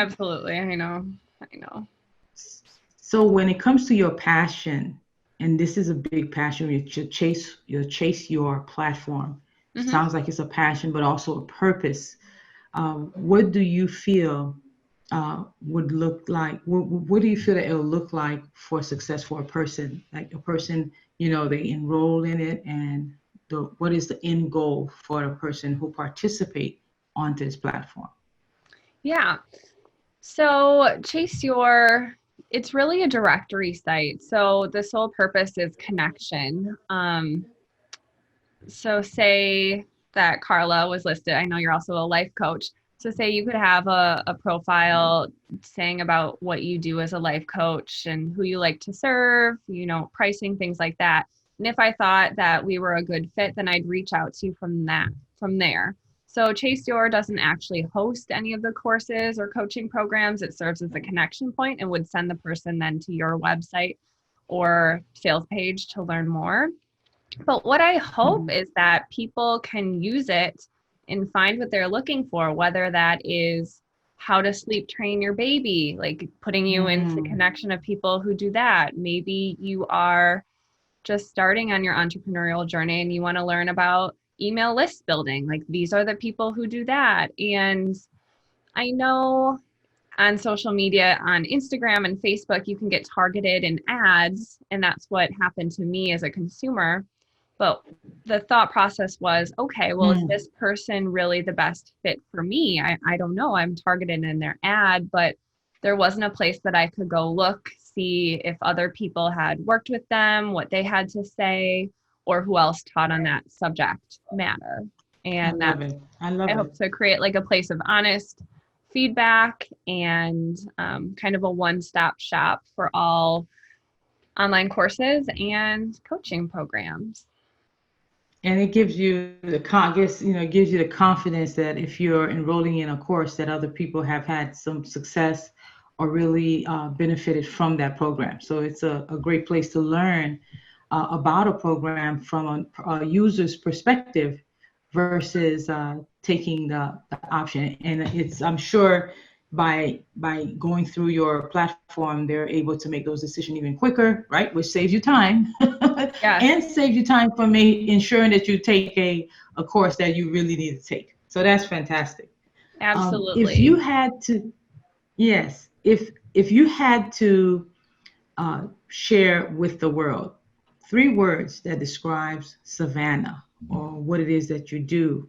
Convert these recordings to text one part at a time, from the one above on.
Absolutely. I know. I know. So when it comes to your passion, and this is a big passion, you chase your platform. Hmm. Sounds like it's a passion, but also a purpose. What do you feel would look like? What do you feel that it'll look like for success for a person? Like a person, they enroll in it, and what is the end goal for a person who participate onto this platform? Yeah. So it's really a directory site. So the sole purpose is connection. So say that Carla was listed. I know you're also a life coach. So say you could have a profile saying about what you do as a life coach and who you like to serve, pricing, things like that. And if I thought that we were a good fit, then I'd reach out to you from there. So Chase Your doesn't actually host any of the courses or coaching programs. It serves as a connection point and would send the person then to your website or sales page to learn more. But what I hope Mhm. is that people can use it and find what they're looking for, whether that is how to sleep train your baby, like putting you into Mm. connection of people who do that. Maybe you are just starting on your entrepreneurial journey and you want to learn about email list building. Like these are the people who do that. And I know on social media, on Instagram and Facebook, you can get targeted in ads. And that's what happened to me as a consumer. But the thought process was, okay, well, is Mm. this person really the best fit for me? I don't know. I'm targeted in their ad, but there wasn't a place that I could go look, see if other people had worked with them, what they had to say, or who else taught on that subject matter. I And love that's, it. I I love hope it. to create like a place of honest feedback and kind of a one-stop shop for all online courses and coaching programs. And it gives you the guess, it gives you the confidence that if you're enrolling in a course that other people have had some success or really benefited from that program. So it's a great place to learn about a program from a user's perspective versus taking the option. And I'm sure by going through your platform, they're able to make those decisions even quicker, right? Which saves you time Yes, and saves you time from ensuring that you take a course that you really need to take. So that's fantastic. If you absolutely. had to, yes, if you had to share with the world 3 words that describes Savannah or what it is that you do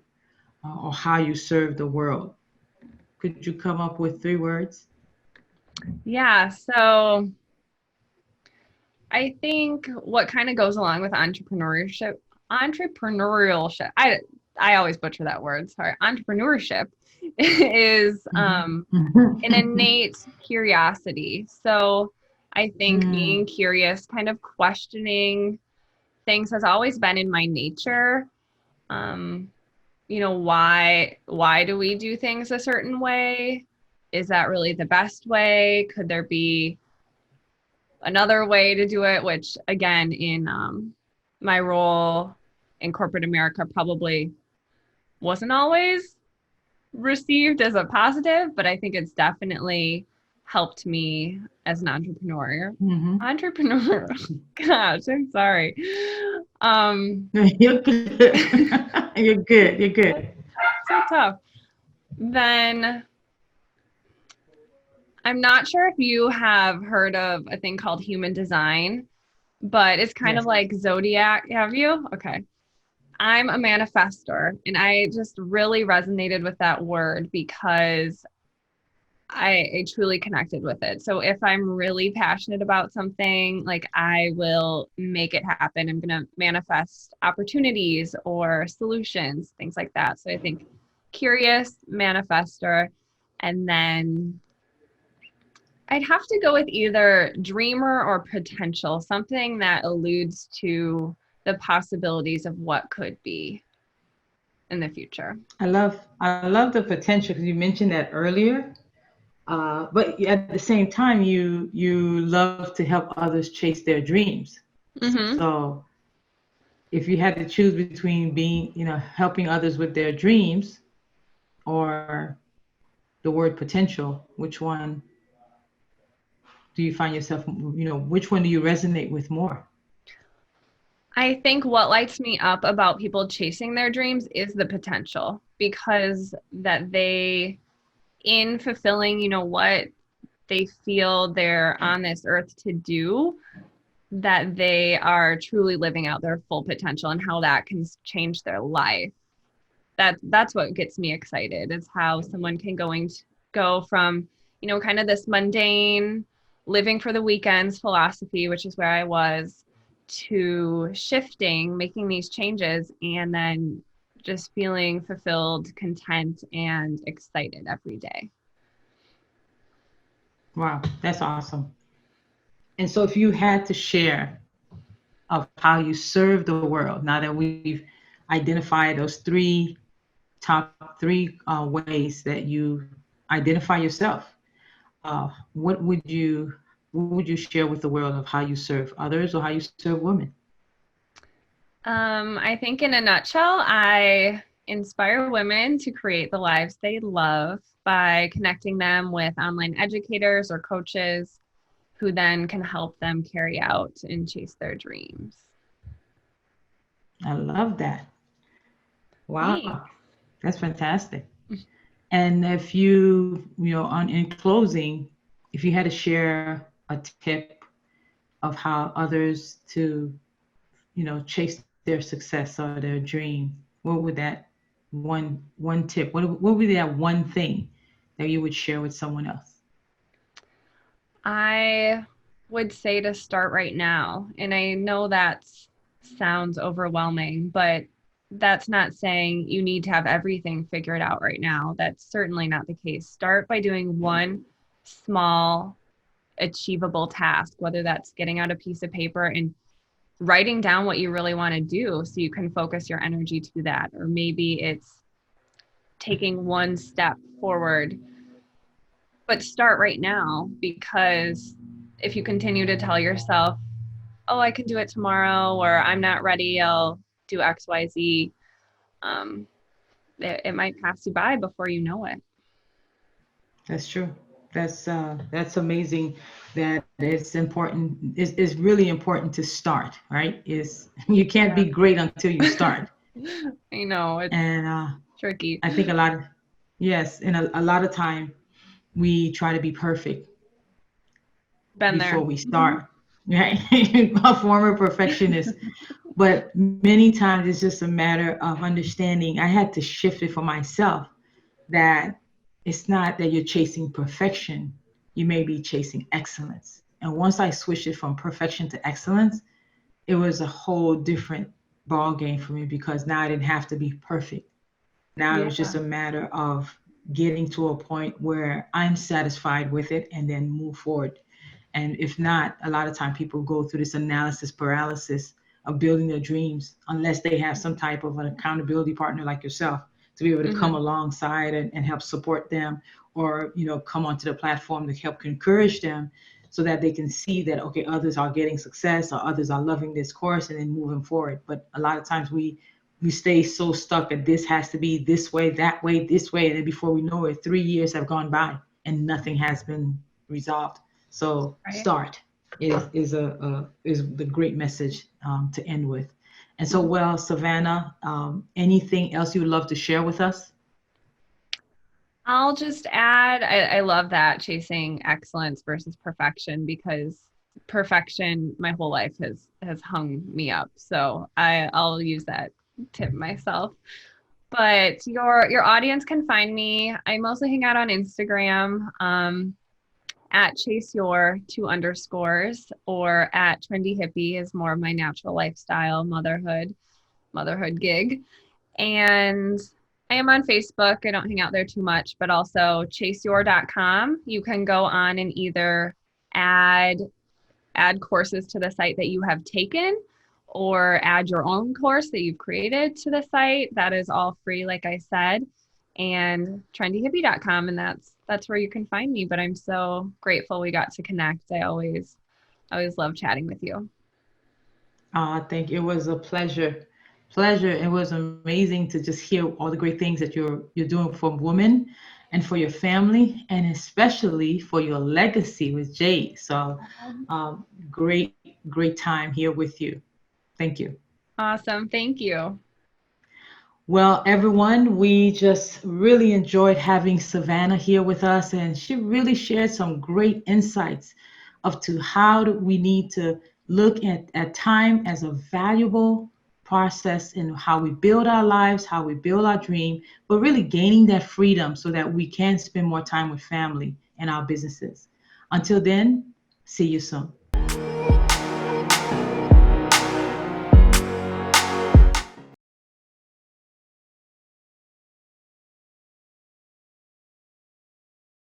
or how you serve the world, could you come up with 3 words? Yeah, so I think what kind of goes along with entrepreneurship. I always butcher that word. Sorry, entrepreneurship is Mhm. an innate curiosity. So I think being Mm. curious, kind of questioning things has always been in my nature. Um, why do we do things a certain way? Is that really the best way? Could there be another way to do it? Which again, in my role in corporate America, probably wasn't always received as a positive, but I think it's definitely helped me as an entrepreneur. Hmm. Entrepreneur. Gosh, I'm sorry. You're good. You're good. You're good. So tough. Then I'm not sure if you have heard of a thing called human design, but it's kind of Yes. like zodiac. Have you? Okay. I'm a manifestor, and I just really resonated with that word because I truly connected with it. So if I'm really passionate about something, like I will make it happen. I'm going to manifest opportunities or solutions, things like that. So I think curious, manifestor, and then I'd have to go with either dreamer or potential, something that alludes to the possibilities of what could be in the future. I love the potential because you mentioned that earlier. But at the same time, you love to help others chase their dreams. Mm-hmm. So if you had to choose between being, helping others with their dreams or the word potential, which one do you find yourself, which one do you resonate with more? I think what lights me up about people chasing their dreams is the potential, because that they, in fulfilling, what they feel they're on this earth to do, that they are truly living out their full potential and how that can change their life. That's what gets me excited, is how someone can go from, kind of this mundane living for the weekends philosophy, which is where I was, to shifting, making these changes, and then just feeling fulfilled, content, and excited every day. Wow, that's awesome. And so if you had to share of how you serve the world, now that we've identified those top three ways that you identify yourself, what would you share with the world of how you serve others or how you serve women? I think in a nutshell, I inspire women to create the lives they love by connecting them with online educators or coaches who then can help them carry out and chase their dreams. I love that. Thanks. Wow, that's fantastic. And if you in closing, if you had to share a tip of how others to, chase their success or their dream, what would that one tip? What would be that one thing that you would share with someone else? I would say to start right now. And I know that sounds overwhelming, but that's not saying you need to have everything figured out right now. That's certainly not the case. Start by doing one small, achievable task, whether that's getting out a piece of paper and writing down what you really want to do so you can focus your energy to that. Or maybe it's taking one step forward, but start right now, because if you continue to tell yourself, oh, I can do it tomorrow, or I'm not ready, I'll do XYZ, um, it might pass you by before you know it. That's true. That's amazing. That it's important. It's really important to start, right? Is you can't Yeah. be great until you start. I know it's And tricky. I think a lot of, yes, and a lot of time we try to be perfect Been there. before we Mhm. start, right? A former perfectionist, but many times it's just a matter of understanding. I had to shift it for myself, that it's not that you're chasing perfection, you may be chasing excellence. And once I switched it from perfection to excellence, it was a whole different ball game for me, because now I didn't have to be perfect. Now it was Yeah. just a matter of getting to a point where I'm satisfied with it and then move forward. And if not, a lot of time people go through this analysis paralysis of building their dreams unless they have some type of an accountability partner like yourself to be able to come Hmm. alongside and help support them, or come onto the platform to help encourage them, so that they can see that, okay, others are getting success or others are loving this course and then moving forward. But a lot of times we stay so stuck that this has to be this way, that way, this way, and then before we know it, 3 years have gone by and nothing has been resolved. So Right. start is the great message to end with. And so, Mhm. well, Savannah, anything else you would love to share with us? I'll just add, I love that, chasing excellence versus perfection, because perfection my whole life has hung me up. So I'll use that tip myself. But your audience can find me. I mostly hang out on Instagram, at chase your two underscores, or at trendy hippie is more of my natural lifestyle motherhood gig. And I am on Facebook. I don't hang out there too much, but also chaseyour.com. You can go on and either add courses to the site that you have taken, or add your own course that you've created to the site. That is all free, like I said. And trendyhippie.com, and that's where you can find me. But I'm so grateful we got to connect. I always love chatting with you. I think it was a pleasure. Pleasure. It was amazing to just hear all the great things that you're doing for women, and for your family, and especially for your legacy with Jade. So, great, great time here with you. Thank you. Awesome. Thank you. Well, everyone, we just really enjoyed having Savannah here with us, and she really shared some great insights of to how do we need to look at time as a valuable process in how we build our lives, how we build our dream, but really gaining that freedom so that we can spend more time with family and our businesses. Until then, see you soon.